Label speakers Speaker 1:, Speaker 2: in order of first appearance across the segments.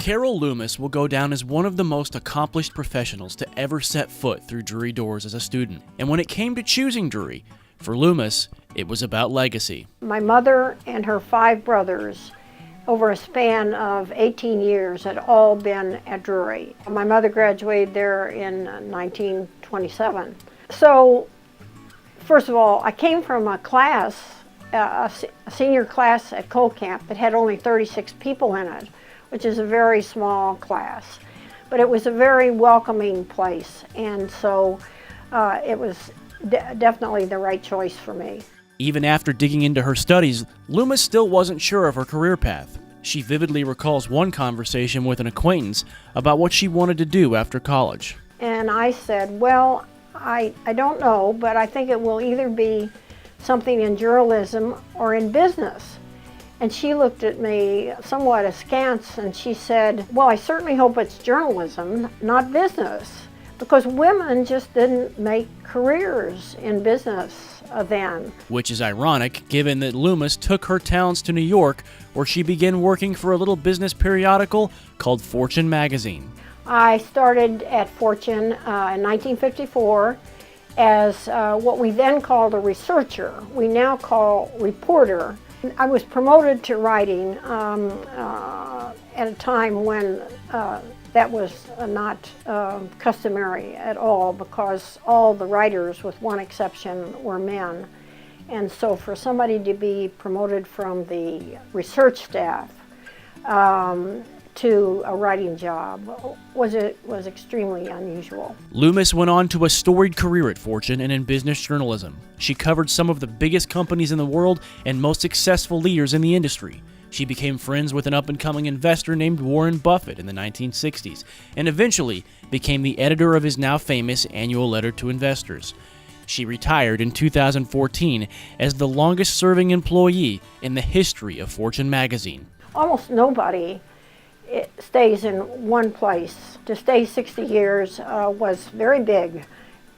Speaker 1: Carol Loomis will go down as one of the most accomplished professionals to ever set foot through Drury doors as a student. And when it came to choosing Drury, for Loomis, it was about legacy.
Speaker 2: My mother and her 5 brothers, over a span of 18 years, had all been at Drury. My mother graduated there in 1927. So, first of all, I came from a class, a senior class at Cole Camp that had only 36 people in it, which is a very small class. But it was a very welcoming place, and so it was definitely the right choice for me.
Speaker 1: Even after digging into her studies, Loomis still wasn't sure of her career path. She vividly recalls one conversation with an acquaintance about what she wanted to do after college.
Speaker 2: And I said, well, I don't know, but I think it will either be something in journalism or in business. And she looked at me somewhat askance and she said, well, I certainly hope it's journalism, not business, because women just didn't make careers in business then.
Speaker 1: Which is ironic, given that Loomis took her talents to New York, where she began working for a little business periodical called Fortune magazine.
Speaker 2: I started at Fortune in 1954 as what we then called a researcher. We now call reporter. I was promoted to writing at a time when that was not customary at all, because all the writers, with one exception, were men. And so for somebody to be promoted from the research staff to a writing job was extremely unusual.
Speaker 1: Loomis went on to a storied career at Fortune and in business journalism. She covered some of the biggest companies in the world and most successful leaders in the industry. She became friends with an up-and-coming investor named Warren Buffett in the 1960s, and eventually became the editor of his now famous annual letter to investors. She retired in 2014 as the longest-serving employee in the history of Fortune magazine.
Speaker 2: Almost nobody stays in one place. To stay 60 years was very big.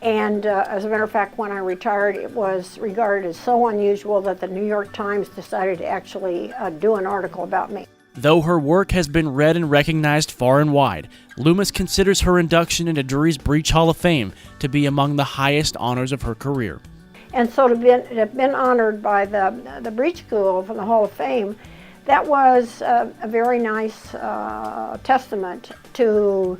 Speaker 2: And as a matter of fact, when I retired, it was regarded as so unusual that the New York Times decided to actually do an article about me.
Speaker 1: Though her work has been read and recognized far and wide, Loomis considers her induction into Drury's Breech Hall of Fame to be among the highest honors of her career.
Speaker 2: And so to have been honored by the Breech School from the Hall of Fame, that was a very nice testament to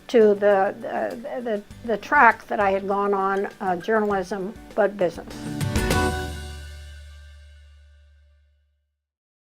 Speaker 2: the track that I had gone on, journalism, but business.